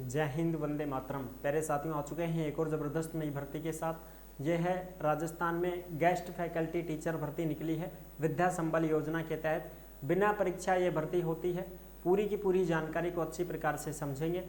जय हिंद, वंदे मातरम। प्यारे साथियों, आ चुके हैं एक और ज़बरदस्त नई भर्ती के साथ। ये है राजस्थान में गेस्ट फैकल्टी टीचर भर्ती निकली है विद्या संबल योजना के तहत। बिना परीक्षा ये भर्ती होती है। पूरी की पूरी जानकारी को अच्छी प्रकार से समझेंगे।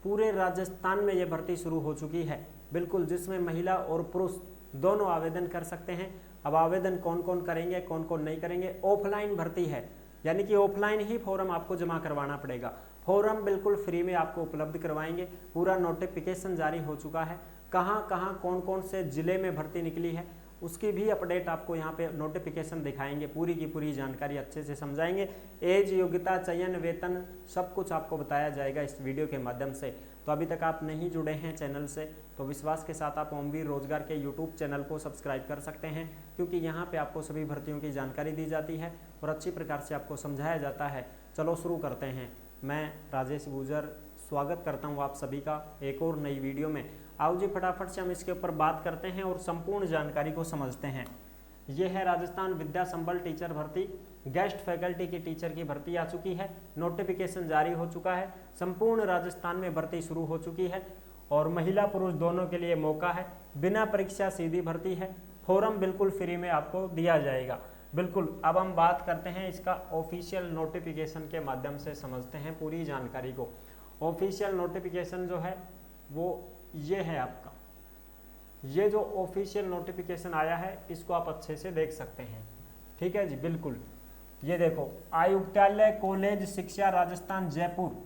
पूरे राजस्थान में ये भर्ती शुरू हो चुकी है, बिल्कुल, जिसमें महिला और पुरुष दोनों आवेदन कर सकते हैं। अब आवेदन कौन कौन करेंगे, कौन कौन नहीं करेंगे। ऑफलाइन भर्ती है, यानी कि ऑफलाइन ही फॉर्म आपको जमा करवाना पड़ेगा। फॉर्म बिल्कुल फ्री में आपको उपलब्ध करवाएंगे। पूरा नोटिफिकेशन जारी हो चुका है। कहाँ कहाँ कौन कौन से जिले में भर्ती निकली है उसकी भी अपडेट आपको यहाँ पे नोटिफिकेशन दिखाएंगे। पूरी की पूरी जानकारी अच्छे से समझाएंगे। एज, योग्यता, चयन, वेतन सब कुछ आपको बताया जाएगा इस वीडियो के माध्यम से। तो अभी तक आप नहीं जुड़े हैं चैनल से तो विश्वास के साथ आप ओमवीर रोजगार के यूट्यूब चैनल को सब्सक्राइब कर सकते हैं, क्योंकि यहाँ पे आपको सभी भर्तियों की जानकारी दी जाती है और अच्छी प्रकार से आपको समझाया जाता है। चलो शुरू करते हैं। मैं राजेश गुजर स्वागत करता हूँ आप सभी का एक और नई वीडियो में। आओ जी, फटाफट से हम इसके ऊपर बात करते हैं और संपूर्ण जानकारी को समझते हैं। ये है राजस्थान विद्या संबल टीचर भर्ती। गेस्ट फैकल्टी की टीचर की भर्ती आ चुकी है। नोटिफिकेशन जारी हो चुका है। संपूर्ण राजस्थान में भर्ती शुरू हो चुकी है और महिला पुरुष दोनों के लिए मौका है। बिना परीक्षा सीधी भर्ती है। फॉर्म बिल्कुल फ्री में आपको दिया जाएगा। बिल्कुल, अब हम बात करते हैं इसका ऑफिशियल नोटिफिकेशन के माध्यम से समझते हैं पूरी जानकारी को। ऑफिशियल नोटिफिकेशन जो है वो ये है आपका। ये जो ऑफिशियल नोटिफिकेशन आया है इसको आप अच्छे से देख सकते हैं। ठीक है जी, बिल्कुल। ये देखो, आयुक्तालय कॉलेज शिक्षा राजस्थान जयपुर,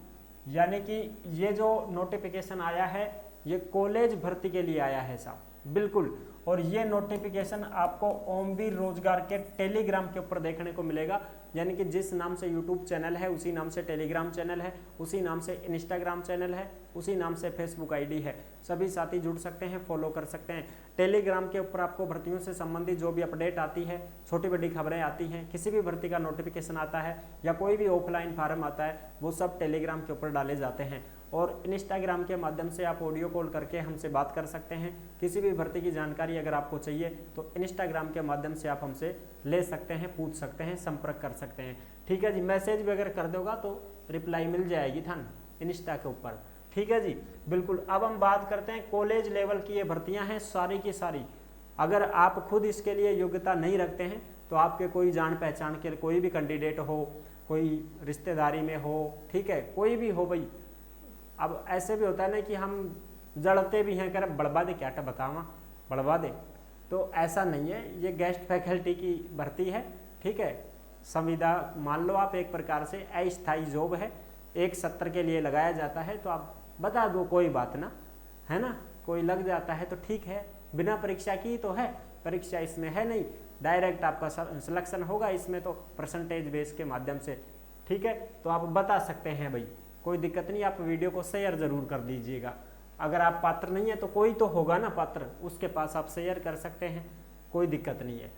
यानी कि ये जो नोटिफिकेशन आया है ये कॉलेज भर्ती के लिए आया है साहब, बिल्कुल। और ये नोटिफिकेशन आपको ओमवीर रोजगार के टेलीग्राम के ऊपर देखने को मिलेगा, यानी कि जिस नाम से यूट्यूब चैनल है उसी नाम से टेलीग्राम चैनल है, उसी नाम से इंस्टाग्राम चैनल है, उसी नाम से फेसबुक आईडी है। सभी साथी जुड़ सकते हैं, फॉलो कर सकते हैं। टेलीग्राम के ऊपर आपको भर्तियों से संबंधित जो भी अपडेट आती है, छोटी बड़ी खबरें आती हैं, किसी भी भर्ती का नोटिफिकेशन आता है या कोई भी ऑफलाइन फार्म आता है, वो सब टेलीग्राम के ऊपर डाले जाते हैं। और इंस्टाग्राम के माध्यम से आप ऑडियो कॉल करके हमसे बात कर सकते हैं। किसी भी भर्ती की जानकारी अगर आपको चाहिए तो इंस्टाग्राम के माध्यम से आप हमसे ले सकते हैं, पूछ सकते हैं, संपर्क कर सकते हैं। ठीक है जी, मैसेज भी अगर कर दोगा तो रिप्लाई मिल जाएगी थान इंस्टा के ऊपर। ठीक है जी, बिल्कुल। अब हम बात करते हैं कॉलेज लेवल की ये भर्तियां हैं सारी की सारी। अगर आप खुद इसके लिए योग्यता नहीं रखते हैं तो आपके कोई जान पहचान के कोई भी कैंडिडेट हो, कोई रिश्तेदारी में हो, ठीक है, कोई भी हो भाई। अब ऐसे भी होता है ना कि हम जड़ते भी हैं, कह रहे बढ़वा दे, क्या बतावा बढ़वा दे, तो ऐसा नहीं है। ये गेस्ट फैकल्टी की भर्ती है, ठीक है। संविदा मान लो आप एक प्रकार से अस्थायी जॉब है, एक सत्र के लिए लगाया जाता है, तो आप बता दो कोई बात ना, है ना। कोई लग जाता है तो ठीक है, बिना परीक्षा की तो है, परीक्षा इसमें है नहीं, डायरेक्ट आपका सिलेक्शन होगा इसमें तो परसेंटेज बेस के माध्यम से। ठीक है, तो आप बता सकते हैं भाई, कोई दिक्कत नहीं। आप वीडियो को शेयर जरूर कर दीजिएगा। अगर आप पात्र नहीं है तो कोई तो होगा ना पात्र, उसके पास आप शेयर कर सकते हैं, कोई दिक्कत नहीं है।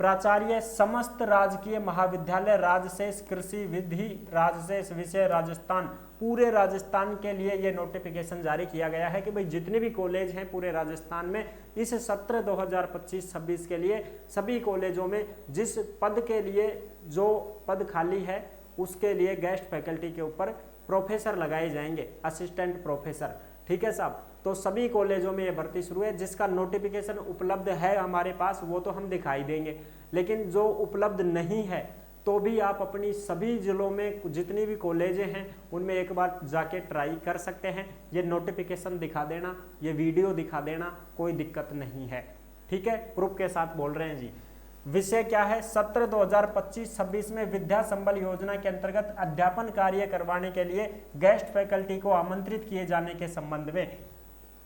प्राचार्य समस्त राजकीय महाविद्यालय राजशेष कृषि विधि राजशेष विषय राजस्थान, पूरे राजस्थान के लिए ये नोटिफिकेशन जारी किया गया है कि भाई जितने भी कॉलेज हैं पूरे राजस्थान में इस सत्र 2025-26 के लिए सभी कॉलेजों में जिस पद के लिए जो पद खाली है उसके लिए गेस्ट फैकल्टी के ऊपर प्रोफेसर लगाए जाएंगे, असिस्टेंट प्रोफेसर। ठीक है साहब, तो सभी कॉलेजों में ये भर्ती शुरू है। जिसका नोटिफिकेशन उपलब्ध है हमारे पास वो तो हम दिखाई देंगे, लेकिन जो उपलब्ध नहीं है तो भी आप अपनी सभी जिलों में जितनी भी कॉलेजें हैं उनमें एक बार जाके ट्राई कर सकते हैं। ये नोटिफिकेशन दिखा देना, ये वीडियो दिखा देना, कोई दिक्कत नहीं है। ठीक है, प्रूफ के साथ बोल रहे हैं जी। विषय क्या है? सत्र 2025-26 में विद्या संबल योजना के अंतर्गत अध्यापन कार्य करवाने के लिए गेस्ट फैकल्टी को आमंत्रित किए जाने के संबंध में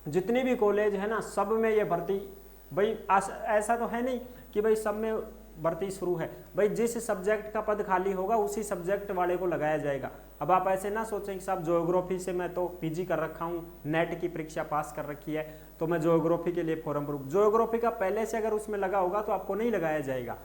जितनी भी कॉलेज है ना, सब में ये भर्ती, भाई ऐसा तो है नहीं कि भाई सब में भर्ती शुरू है। भाई जिस सब्जेक्ट का पद खाली होगा उसी सब्जेक्ट वाले को लगाया जाएगा। अब आप ऐसे ना सोचें कि साहब ज्योग्राफी से मैं तो पीजी कर रखा हूँ, नेट की परीक्षा पास कर रखी है तो मैं ज्योग्राफी के लिए फॉर्म भरूँ। ज्योग्राफी का पहले से अगर उसमें लगा होगा तो आपको नहीं लगाया जाएगा।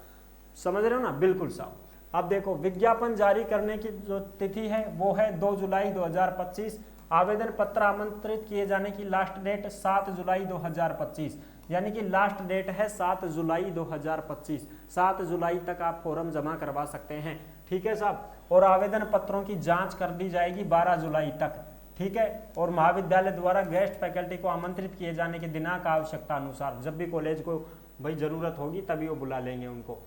समझ रहे हो ना, बिल्कुल साहब। अब देखो, विज्ञापन जारी करने की जो तिथि है वो है 2 जुलाई 2025। आवेदन पत्र आमंत्रित किए जाने की लास्ट डेट 7 जुलाई 2025, यानी कि लास्ट डेट है 7 जुलाई 2025। 7 जुलाई तक आप फॉर्म जमा करवा सकते हैं। ठीक है साहब, और आवेदन पत्रों की जांच कर दी जाएगी 12 जुलाई तक। ठीक है। और महाविद्यालय द्वारा गेस्ट फैकल्टी को आमंत्रित किए जाने की दिनांक आवश्यकता अनुसार, जब भी कॉलेज को भाई ज़रूरत होगी तभी वो बुला लेंगे उनको,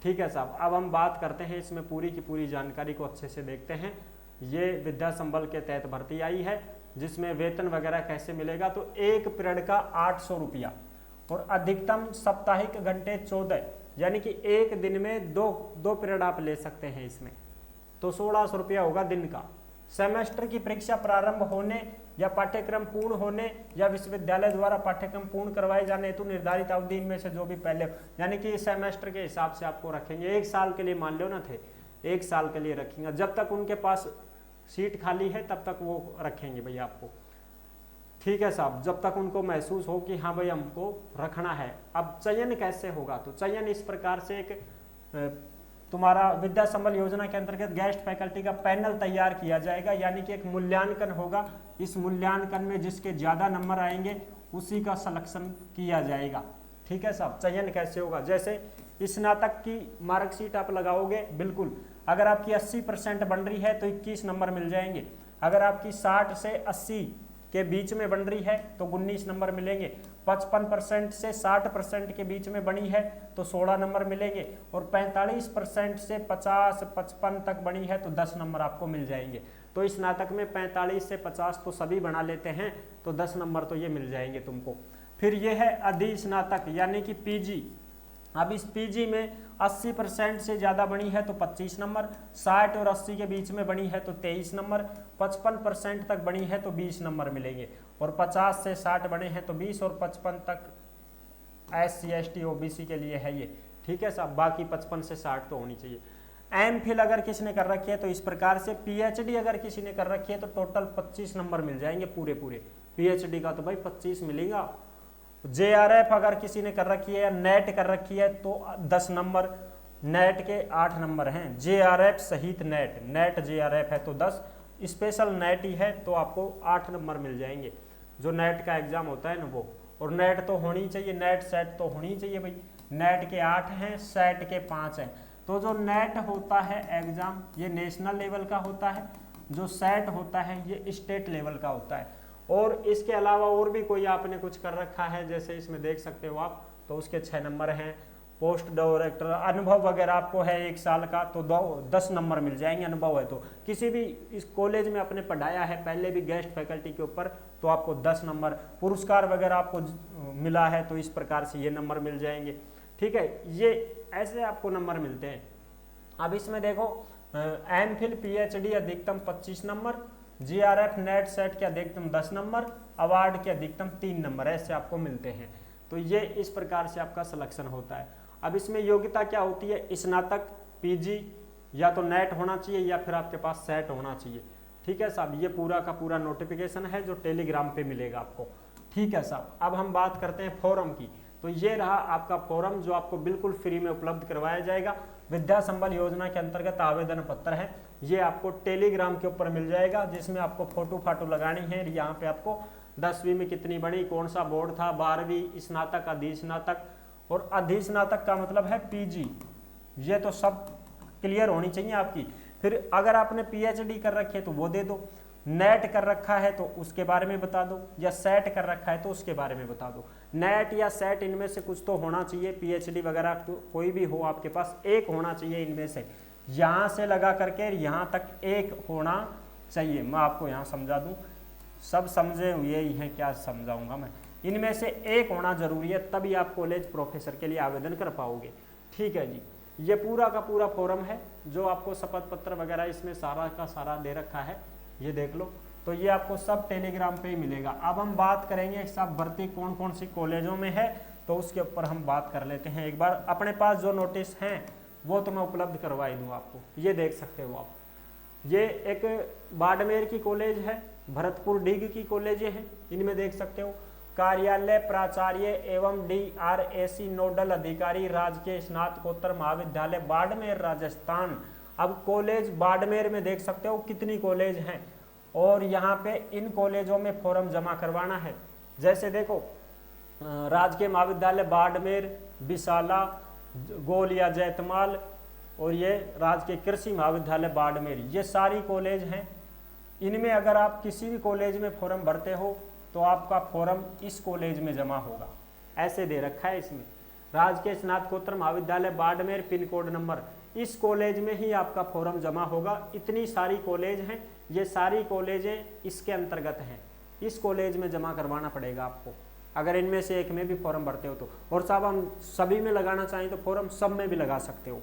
ठीक है साहब। अब हम बात करते हैं इसमें पूरी की पूरी जानकारी को अच्छे से देखते हैं। ये विद्या संबल के तहत भर्ती आई है, जिसमें वेतन वगैरह कैसे मिलेगा, तो एक पीरियड का 800 रुपया और अधिकतम साप्ताहिक घंटे 14, यानी कि एक दिन में दो पीरियड आप ले सकते हैं इसमें, तो 1600 रुपया होगा दिन का। सेमेस्टर की परीक्षा प्रारंभ होने या पाठ्यक्रम पूर्ण होने या विश्वविद्यालय द्वारा पाठ्यक्रम पूर्ण करवाए जाने हेतु निर्धारित अवधि में से जो भी पहले, यानी कि सेमेस्टर के हिसाब से आपको रखेंगे। एक साल के लिए मान लो ना थे, एक साल के लिए रखेंगे, जब तक उनके पास सीट खाली है तब तक वो रखेंगे भाई आपको, ठीक है साहब, जब तक उनको महसूस हो कि हाँ भाई हमको रखना है। अब चयन कैसे होगा, तो चयन इस प्रकार से एक तुम्हारा विद्या संबल योजना के अंतर्गत गेस्ट फैकल्टी का पैनल तैयार किया जाएगा, यानी कि एक मूल्यांकन होगा। इस मूल्यांकन में जिसके ज़्यादा नंबर आएंगे उसी का सिलेक्शन किया जाएगा, ठीक है साहब। चयन कैसे होगा, जैसे स्नातक की मार्कशीट आप लगाओगे, बिल्कुल अगर आपकी 80% बन रही है तो 21 नंबर मिल जाएंगे। अगर आपकी 60 से 80 के बीच में बन रही है तो 19 नंबर मिलेंगे। 55% से 60% के बीच में बनी है तो 16 नंबर मिलेंगे। और 45% से 50-55 तक बनी है तो 10 नंबर आपको मिल जाएंगे। तो इस स्नातक में 45 से 50 तो सभी बना लेते हैं, तो 10 नंबर तो ये मिल जाएंगे तुमको। फिर ये है अधिस्नातक यानी कि पीजी। अब इस पीजी में 80% से ज़्यादा बनी है तो 25 नंबर, 60 और 80 के बीच में बनी है तो 23 नंबर, 55% तक बनी है तो 20 नंबर मिलेंगे। और 50 से 60 बने हैं तो 20 और 55 तक SC ST OBC के लिए है ये, ठीक है साहब। बाकी 55 से 60 तो होनी चाहिए। MPhil अगर किसी ने कर रखी है तो इस प्रकार से, PhD अगर किसी ने कर रखी है तो टोटल 25 नंबर मिल जाएंगे पूरे। PhD का तो भाई 25 मिलेगा। JRF अगर किसी ने कर रखी है या नेट कर रखी है तो 10 नंबर, नेट के 8 नंबर हैं। JRF सहित नेट JRF है तो 10, स्पेशल नेट ही है तो आपको 8 नंबर मिल जाएंगे। जो नेट का एग्जाम होता है ना वो, और नेट तो होनी चाहिए, नेट सेट तो होनी चाहिए भाई। नेट के 8 हैं, सेट के 5 हैं। तो जो नेट होता है एग्जाम ये नेशनल लेवल का होता है, जो सेट होता है ये स्टेट लेवल का होता है। और इसके अलावा और भी कोई आपने कुछ कर रखा है, जैसे इसमें देख सकते हो आप, तो उसके 6 नंबर हैं। पोस्ट डायरेक्टर अनुभव वगैरह आपको है 1 साल का तो 10 नंबर मिल जाएंगे। अनुभव है तो किसी भी इस कॉलेज में आपने पढ़ाया है पहले भी गेस्ट फैकल्टी के ऊपर तो आपको 10 नंबर। पुरस्कार वगैरह आपको मिला है तो इस प्रकार से ये नंबर मिल जाएंगे, ठीक है। ये ऐसे आपको नंबर मिलते हैं। अब इसमें देखो MPhil PhD अधिकतम 25 नंबर, JRF नेट सेट के अधिकतम 10 नंबर, अवार्ड के अधिकतम 3 नंबर ऐसे आपको मिलते हैं। तो ये इस प्रकार से आपका सिलेक्शन होता है। अब इसमें योग्यता क्या होती है, स्नातक, PG या तो नेट होना चाहिए या फिर आपके पास सेट होना चाहिए, ठीक है साहब। ये पूरा का पूरा नोटिफिकेशन है जो टेलीग्राम पे मिलेगा आपको, ठीक है साहब। अब हम बात करते हैं फॉर्म की। तो ये रहा आपका फॉर्म जो आपको बिल्कुल फ्री में उपलब्ध करवाया जाएगा। विद्या संबल योजना के अंतर्गत आवेदन पत्र है, ये आपको टेलीग्राम के ऊपर मिल जाएगा, जिसमें आपको फोटो लगानी है। यहाँ पे आपको 10वीं में कितनी बनी, कौन सा बोर्ड था, 12वीं, स्नातक, अधिस्नातक। और अधिस्नातक का मतलब है PG, ये तो सब क्लियर होनी चाहिए आपकी। फिर अगर आपने PhD कर रखी है तो वो दे दो, नेट कर रखा है तो उसके बारे में बता दो, या सेट कर रखा है तो उसके बारे में बता दो। नेट या सेट इनमें से कुछ तो होना चाहिए, PhD वगैरह तो कोई भी हो आपके पास, एक होना चाहिए इनमें से। यहाँ से लगा करके यहाँ तक एक होना चाहिए। मैं आपको यहाँ समझा दूँ, सब समझे हुए ही हैं, क्या समझाऊंगा मैं। इनमें से एक होना जरूरी है, तभी आप कॉलेज प्रोफेसर के लिए आवेदन कर पाओगे, ठीक है जी। ये पूरा का पूरा फॉर्म है जो आपको शपथ पत्र वगैरह इसमें सारा का सारा दे रखा है, ये देख लो। तो ये आपको सब टेलीग्राम पे ही मिलेगा। अब हम बात करेंगे सब भर्ती कौन कौन सी कॉलेजों में है, तो उसके ऊपर हम बात कर लेते हैं। एक बार अपने पास जो नोटिस हैं वो तो मैं उपलब्ध करवाई दूँ आपको, ये देख सकते हो आप। ये एक बाड़मेर की कॉलेज है, भरतपुर डिग की कॉलेज हैं, इनमें देख सकते हो। कार्यालय प्राचार्य एवं DRAC नोडल अधिकारी राजकीय स्नातकोत्तर महाविद्यालय बाड़मेर राजस्थान। अब कॉलेज बाड़मेर में देख सकते हो कितनी कॉलेज हैं, और यहाँ पे इन कॉलेजों में फॉर्म जमा करवाना है। जैसे देखो राजकीय महाविद्यालय बाड़मेर, विशाला, गोलिया जैतमाल, और ये राजकीय कृषि महाविद्यालय बाड़मेर, ये सारी कॉलेज हैं, इनमें अगर आप किसी भी कॉलेज में फॉर्म भरते हो तो आपका फॉर्म इस कॉलेज में जमा होगा, ऐसे दे रखा है इसमें। राजकीय स्नातकोत्तर महाविद्यालय बाड़मेर, पिन कोड नंबर, इस कॉलेज में ही आपका फॉर्म जमा होगा। इतनी सारी कॉलेज हैं, ये सारी कॉलेजें इसके अंतर्गत हैं, इस कॉलेज में जमा करवाना पड़ेगा आपको अगर इनमें से एक में भी फॉर्म भरते हो तो। और साहब हम सभी में लगाना चाहें तो फॉर्म सब में भी लगा सकते हो,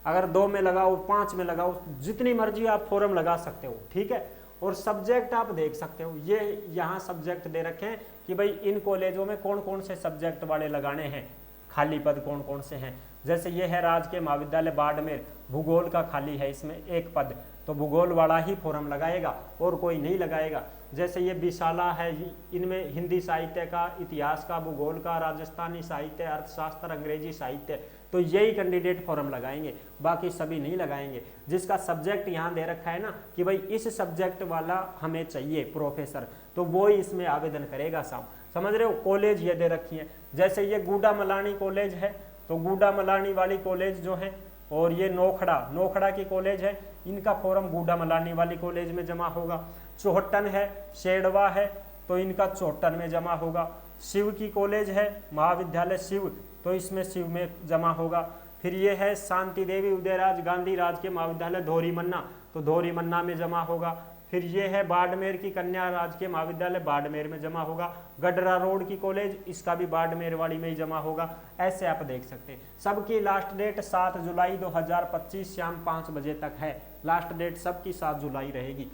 अगर 2 में लगाओ, 5 में लगाओ, जितनी मर्जी आप फॉर्म लगा सकते हो, ठीक है। और सब्जेक्ट आप देख सकते हो, ये यहाँ सब्जेक्ट दे रखे हैं कि भाई इन कॉलेजों में कौन कौन से सब्जेक्ट वाले लगाने हैं, खाली पद कौन कौन से हैं। जैसे ये है राजकीय महाविद्यालय बाड़मेर, भूगोल का खाली है इसमें 1 पद, तो भूगोल वाला ही फॉर्म लगाएगा और कोई नहीं लगाएगा। जैसे ये विशाला है, इनमें हिंदी साहित्य का, इतिहास का, भूगोल का, राजस्थानी साहित्य, अर्थशास्त्र, अंग्रेजी साहित्य, तो यही कैंडिडेट फॉर्म लगाएंगे, बाकी सभी नहीं लगाएंगे। जिसका सब्जेक्ट यहाँ दे रखा है ना कि भाई इस सब्जेक्ट वाला हमें चाहिए प्रोफेसर, तो वो ही इसमें आवेदन करेगा साहब, समझ रहे हो। कॉलेज ये दे रखी है, जैसे ये गूडा मलानी कॉलेज है, तो गूडा मलानी वाली कॉलेज जो है, और ये नोखड़ा की कॉलेज है, इनका फॉर्म गूडा मलानी वाली कॉलेज में जमा होगा। चौहटन है, शेड़वा है, तो इनका चौहटन में जमा होगा। शिव की कॉलेज है, महाविद्यालय शिव, तो इसमें शिव में जमा होगा। फिर ये है शांति देवी उदयराज गांधी राजकीय महाविद्यालय धोरीमन्ना, तो धोरीमन्ना में जमा होगा। फिर ये है बाड़मेर की कन्या राजकीय महाविद्यालय, बाड़मेर में जमा होगा। गडरा रोड की कॉलेज, इसका भी बाड़मेर वाली में ही जमा होगा। ऐसे आप देख सकते हैं। सबकी लास्ट डेट 7 जुलाई 2025 शाम 5 बजे तक है, लास्ट डेट सबकी 7 जुलाई रहेगी,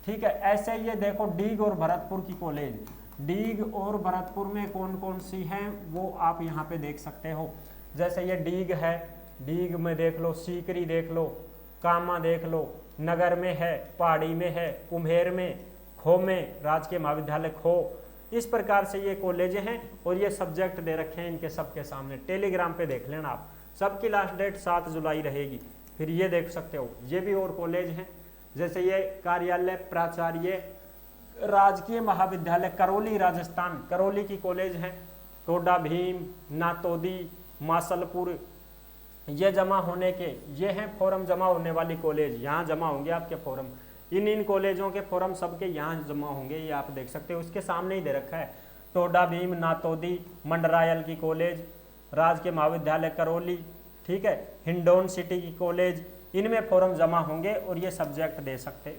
ठीक है। ऐसे ये देखो डीग और भरतपुर की कॉलेज, डीग और भरतपुर में कौन कौन सी हैं वो आप यहाँ पे देख सकते हो। जैसे ये डीग है, डीग में देख लो, सीकरी देख लो, कामा देख लो, नगर में है, पहाड़ी में है, कुम्हेर में, खो में, राजकीय महाविद्यालय खो। इस प्रकार से ये कॉलेजें हैं और ये सब्जेक्ट दे रखे हैं इनके सबके सामने, टेलीग्राम पे देख लेना आप। सबकी लास्ट डेट 7 जुलाई रहेगी। फिर ये देख सकते हो, ये भी और कॉलेज हैं, जैसे ये कार्यालय प्राचार्य राजकीय महाविद्यालय करौली राजस्थान, करौली की कॉलेज है। टोडा भीम, नातोदी, मासलपुर, ये जमा होने के, ये हैं फॉर्म जमा होने वाली कॉलेज, यहाँ जमा होंगे आपके फॉर्म। इन कॉलेजों के फॉर्म सबके यहाँ जमा होंगे, ये आप देख सकते हो, उसके सामने ही दे रखा है। टोडा भीम, नातोदी, मंडरायल की कॉलेज, राजकीय महाविद्यालय करौली, ठीक है, हिंडौन सिटी की कॉलेज, इनमें फॉर्म जमा होंगे और ये सब्जेक्ट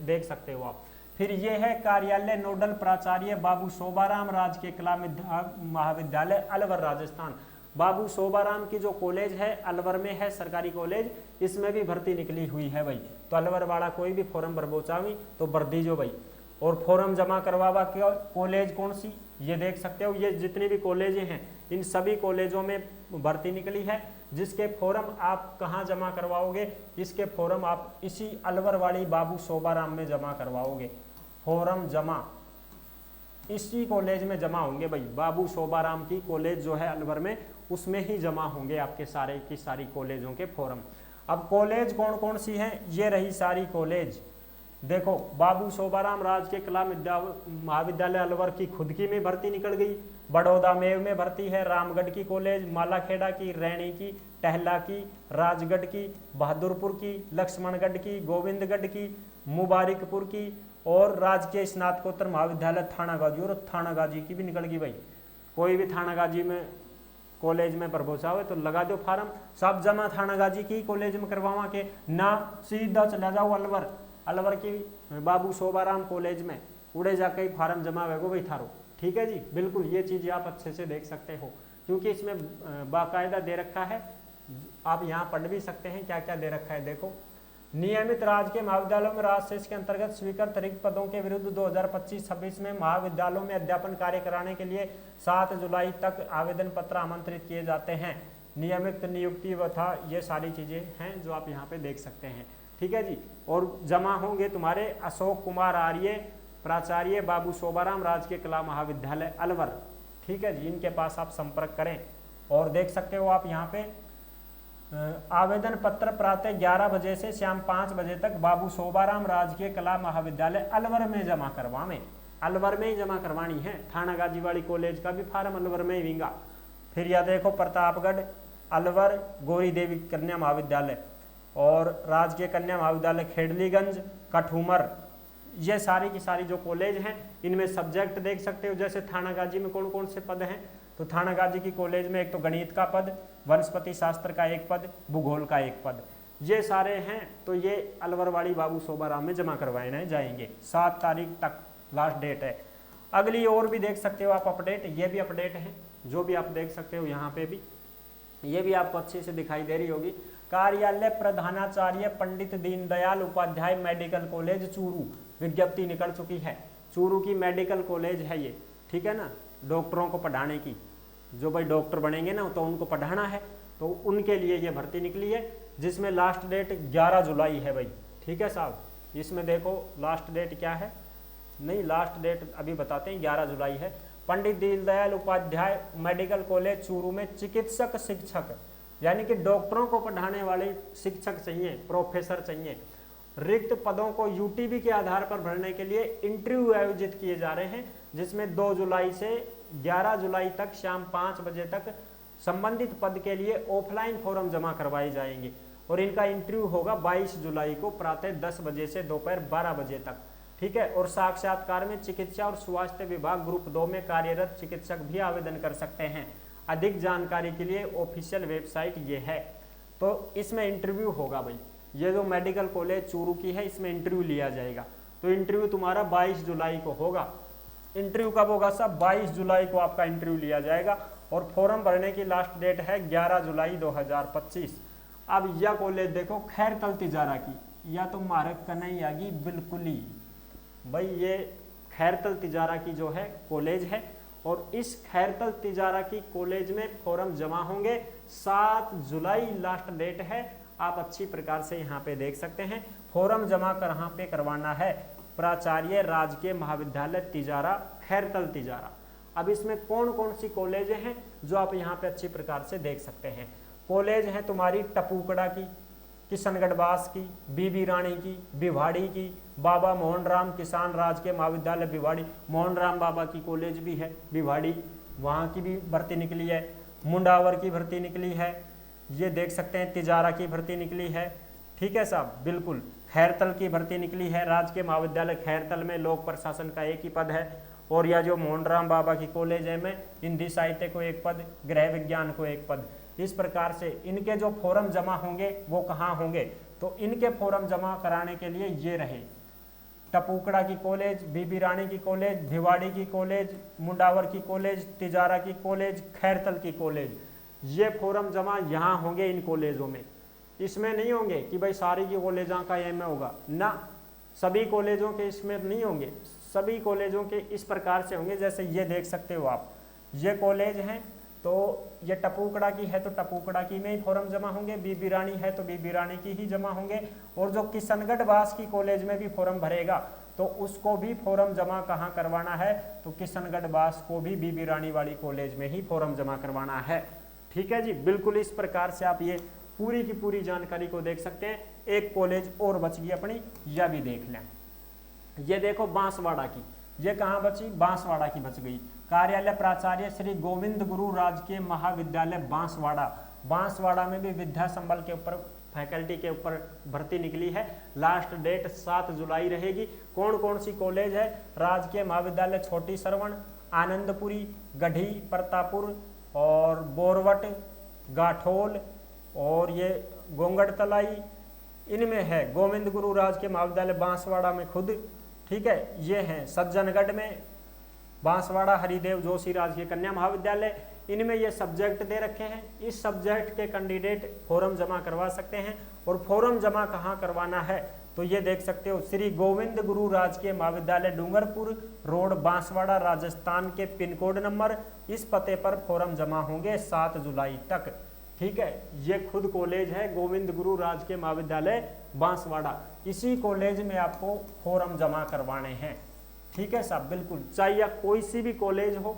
देख सकते हो आप। फिर ये है कार्यालय नोडल प्राचार्य बाबू शोभाराम राजकीय कला महाविद्यालय अलवर राजस्थान। बाबू शोभाराम की जो कॉलेज है अलवर में है, सरकारी कॉलेज, इसमें भी भर्ती निकली हुई है भाई। तो अलवर वाला कोई भी फॉर्म भरबो चावी तो भर दीजो भाई। और फॉर्म जमा करवावा क्या कॉलेज कौन सी, ये देख सकते हो। ये जितनी भी कॉलेजें हैं इन सभी कॉलेजों में भर्ती निकली है। जिसके फॉर्म आप कहाँ जमा करवाओगे, इसके फॉर्म आप इसी अलवर वाली बाबू शोभाराम में जमा करवाओगे। फॉर्म जमा इसी कॉलेज में जमा होंगे भाई, बाबू शोभाराम की कॉलेज जो है अलवर में, उसमें ही जमा होंगे आपके सारे की सारी कॉलेजों के फॉर्म। अब कॉलेज कौन कौन सी हैं, ये रही सारी कॉलेज। देखो बाबू शोभाराम राजकीय कला महाविद्यालय अलवर की खुद की में भर्ती निकल गई, बड़ौदा में भर्ती है, रामगढ़ की कॉलेज, मालाखेड़ा की, रैणी की, टहला की, राजगढ़ की, बहादुरपुर की, लक्ष्मणगढ़ की, गोविंदगढ़ की, मुबारकपुर की, और राजकीय स्नातकोत्तर महाविद्यालय थानागाजी, और थानागाजी की भी निकल गई भाई। कोई भी थानागाजी में कॉलेज में प्रभोसा हो तो लगा दो फार्म, सब जमा थानागाजी की कॉलेज में करवावा के ना, सीधा चला जाओ अलवर, अलवर की बाबू शोभाराम कॉलेज में उड़े जाके फार्म जमा होगा भाई थारो, ठीक है जी। बिल्कुल ये चीज़ आप अच्छे से देख सकते हो क्योंकि इसमें बाकायदा दे रखा है, आप यहाँ पढ़ भी सकते हैं क्या क्या दे रखा है। देखो नियमित राजकीय महाविद्यालयों में राजशेष के अंतर्गत स्वीकृत रिक्त पदों के विरुद्ध 2025-26 में महाविद्यालयों में अध्यापन कार्य कराने के लिए 7 जुलाई तक आवेदन पत्र आमंत्रित किए जाते हैं। नियमित नियुक्ति वथा ये सारी चीज़ें हैं जो आप यहाँ पे देख सकते हैं, ठीक है जी। और जमा होंगे तुम्हारे अशोक कुमार आर्य प्राचार्य बाबू शोभाराम राजकीय कला महाविद्यालय अलवर, ठीक है जी। इनके पास आप संपर्क करें। और देख सकते हो आप यहाँ पे आवेदन पत्र प्रातः 11 बजे से शाम 5 बजे तक बाबू शोभाराम राजकीय कला महाविद्यालय अलवर में जमा करवावें, अलवर में ही जमा करवानी है। थानागाजी वाली कॉलेज का भी फार्म अलवर में ही विंगा। फिर यह देखो प्रतापगढ़, अलवर, गौरी देवी कन्या महाविद्यालय और राजकीय कन्या महाविद्यालय खेडलीगंज, कठूमर, ये सारी की सारी जो कॉलेज हैं इनमें सब्जेक्ट देख सकते हो। जैसे थानागाजी में कौन कौन से पद हैं, तो थानागाजी की कॉलेज में एक तो गणित का पद, वनस्पति शास्त्र का एक पद, भूगोल का एक पद, ये सारे हैं। तो ये अलवरवाड़ी बाबू शोभाराम में जमा करवाए जाएंगे। 7 तारीख तक लास्ट डेट है। अगली और भी देख सकते हो आप अपडेट, ये भी अपडेट है जो भी आप देख सकते हो यहाँ पे भी, ये भी आपको अच्छे से दिखाई दे रही होगी। कार्यालय प्रधानाचार्य पंडित दीनदयाल उपाध्याय मेडिकल कॉलेज चूरू, विज्ञप्ति निकल चुकी है। चूरू की मेडिकल कॉलेज है ये, ठीक है ना, डॉक्टरों को पढ़ाने की, जो भाई डॉक्टर बनेंगे ना तो उनको पढ़ाना है, तो उनके लिए ये भर्ती निकली है, जिसमें लास्ट डेट 11 जुलाई है भाई, ठीक है साहब। इसमें देखो लास्ट डेट क्या है, नहीं लास्ट डेट अभी बताते हैं, 11 जुलाई है। पंडित दीनदयाल उपाध्याय मेडिकल कॉलेज चूरू में चिकित्सक शिक्षक, यानी कि डॉक्टरों को पढ़ाने वाले शिक्षक चाहिए, प्रोफेसर चाहिए। रिक्त पदों को यूटीबी के आधार पर भरने के लिए इंटरव्यू आयोजित किए जा रहे हैं, जिसमें 2 जुलाई से 11 जुलाई तक शाम 5 बजे तक संबंधित पद के लिए ऑफलाइन फॉर्म जमा करवाए जाएंगे और इनका इंटरव्यू होगा 22 जुलाई को प्रातः 10 बजे से दोपहर 12 बजे तक, ठीक है। और साक्षात्कार में चिकित्सा और स्वास्थ्य विभाग ग्रुप 2 में कार्यरत चिकित्सक भी आवेदन कर सकते हैं। अधिक जानकारी के लिए ऑफिशियल वेबसाइट ये है। तो इसमें इंटरव्यू होगा भाई, ये जो मेडिकल कॉलेज चूरू की है इसमें इंटरव्यू लिया जाएगा। तो इंटरव्यू तुम्हारा 22 जुलाई को होगा। इंटरव्यू कब होगा साहब, 22 जुलाई को आपका इंटरव्यू लिया जाएगा और फॉर्म भरने की लास्ट डेट है 11 जुलाई 2025। अब यह कॉलेज देखो खैरतल तिजारा की, या तो मारक कन्हैया की बिल्कुल ही भाई, ये खैरतल तिजारा की जो है कॉलेज है और इस खैरतल तिजारा की कॉलेज में फॉर्म जमा होंगे। 7 जुलाई लास्ट डेट है, आप अच्छी प्रकार से यहाँ पे देख सकते हैं। फॉर्म जमा कहाँ पे करवाना है, प्राचार्य राजकीय महाविद्यालय तिजारा, खैरतल तिजारा। अब इसमें कौन कौन सी कॉलेजें हैं जो आप यहाँ पे अच्छी प्रकार से देख सकते हैं। कॉलेज है तुम्हारी टपूकड़ा की, किशनगढ़ बास की, बीबी रानी की, भिवाड़ी की, बाबा मोहन राम किसान राजकीय महाविद्यालय भिवाड़ी, मोहन राम बाबा की कॉलेज भी है भिवाड़ी, वहाँ की भी भर्ती निकली है। मुंडावर की भर्ती निकली है, ये देख सकते हैं। तिजारा की भर्ती निकली है, ठीक है साहब, बिल्कुल। खैरतल की भर्ती निकली है, राजकीय महाविद्यालय खैरतल में लोक प्रशासन का एक ही पद है। और यह जो मोहन राम बाबा की कॉलेज है में हिंदी साहित्य को एक पद, गृह विज्ञान को एक पद। इस प्रकार से इनके जो फॉर्म जमा होंगे वो कहाँ होंगे, तो इनके फॉर्म जमा कराने के लिए ये रहे टपूकड़ा की कॉलेज, बीबी रानी की कॉलेज, भिवाड़ी की कॉलेज, मुंडावर की कॉलेज, तिजारा की कॉलेज, खैरतल की कॉलेज। ये फॉर्म जमा यहाँ होंगे इन कॉलेजों में। इसमें नहीं होंगे कि भाई सारी की कॉलेजों का एम होगा ना, सभी कॉलेजों के इसमें नहीं होंगे। सभी कॉलेजों के इस प्रकार से होंगे, जैसे ये देख सकते हो आप, ये कॉलेज हैं तो ये टपूकड़ा की है तो टपूकड़ा की में ही फॉर्म जमा होंगे, बीबी रानी है तो बीबी रानी की ही जमा होंगे। और जो किशनगढ़ बास की कॉलेज में भी फॉर्म भरेगा तो उसको भी फॉर्म जमा कहाँ करवाना है, तो किशनगढ़ बास को भी बीबी रानी वाली कॉलेज में ही फॉर्म जमा करवाना है, ठीक है जी। बिल्कुल इस प्रकार से आप ये पूरी की पूरी जानकारी को देख सकते हैं। एक कॉलेज और बच गई अपनी, यह भी देख लें। ये देखो बांसवाड़ा की, ये कहाँ बची, बांसवाड़ा की बच गई। कार्यालय प्राचार्य श्री गोविंद गुरु राजकीय महाविद्यालय बांसवाड़ा, बांसवाड़ा में भी विद्या संबल के ऊपर फैकल्टी के ऊपर भर्ती निकली है। लास्ट डेट 7 जुलाई रहेगी। कौन कौन सी कॉलेज है, राजकीय महाविद्यालय छोटी सरवण, आनंदपुरी, गढ़ी, प्रतापुर और बोरवट, गाठोल और ये गोंगड़ तलाई, इनमें है गोविंद गुरु राजकीय महाविद्यालय बांसवाड़ा में खुद, ठीक है। ये हैं सज्जनगढ़ में बांसवाड़ा हरिदेव जोशी राजकीय कन्या महाविद्यालय, इनमें ये सब्जेक्ट दे रखे हैं। इस सब्जेक्ट के कैंडिडेट फॉर्म जमा करवा सकते हैं। और फॉर्म जमा कहाँ करवाना है, तो ये देख सकते हो, श्री गोविंद गुरु राजकीय महाविद्यालय डूंगरपुर रोड बांसवाड़ा राजस्थान के पिन कोड नंबर, इस पते पर फॉर्म जमा होंगे 7 जुलाई तक, ठीक है। ये खुद कॉलेज है गोविंद गुरु राजकीय महाविद्यालय बांसवाड़ा, इसी कॉलेज में आपको फॉर्म जमा करवाने हैं, ठीक है साहब। बिल्कुल, चाहे कोई सी भी कॉलेज हो,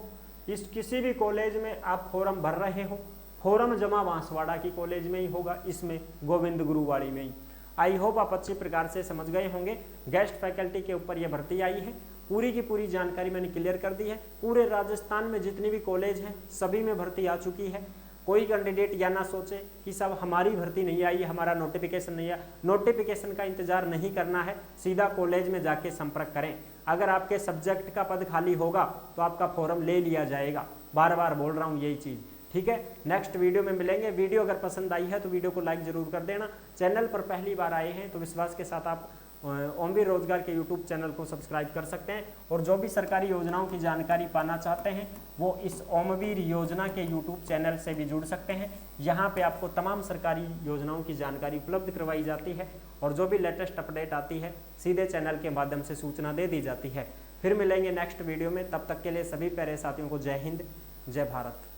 इस किसी भी कॉलेज में आप फॉर्म भर रहे हो, फॉर्म जमा बांसवाड़ा की कॉलेज में ही होगा, इसमें गोविंद गुरुवाड़ी में ही। आई होप आप अच्छी प्रकार से समझ गए होंगे। गेस्ट फैकल्टी के ऊपर यह भर्ती आई है, पूरी की पूरी जानकारी मैंने क्लियर कर दी है। पूरे राजस्थान में जितनी भी कॉलेज हैं सभी में भर्ती आ चुकी है। कोई कैंडिडेट या ना सोचे कि सब हमारी भर्ती नहीं आई, हमारा नोटिफिकेशन नहीं आया। नोटिफिकेशन का इंतजार नहीं करना है, सीधा कॉलेज में जाके संपर्क करें। अगर आपके सब्जेक्ट का पद खाली होगा तो आपका फॉर्म ले लिया जाएगा। बार बार बोल रहा हूँ यही चीज़, ठीक है। नेक्स्ट वीडियो में मिलेंगे। वीडियो अगर पसंद आई है तो वीडियो को लाइक जरूर कर देना। चैनल पर पहली बार आए हैं तो विश्वास के साथ आप ओमवीर रोजगार के यूट्यूब चैनल को सब्सक्राइब कर सकते हैं, और जो भी सरकारी योजनाओं की जानकारी पाना चाहते हैं वो इस ओमवीर योजना के यूट्यूब चैनल से भी जुड़ सकते हैं। यहाँ पे आपको तमाम सरकारी योजनाओं की जानकारी उपलब्ध करवाई जाती है, और जो भी लेटेस्ट अपडेट आती है सीधे चैनल के माध्यम से सूचना दे दी जाती है। फिर मिलेंगे नेक्स्ट वीडियो में, तब तक के लिए सभी प्यारे साथियों को जय हिंद, जय भारत।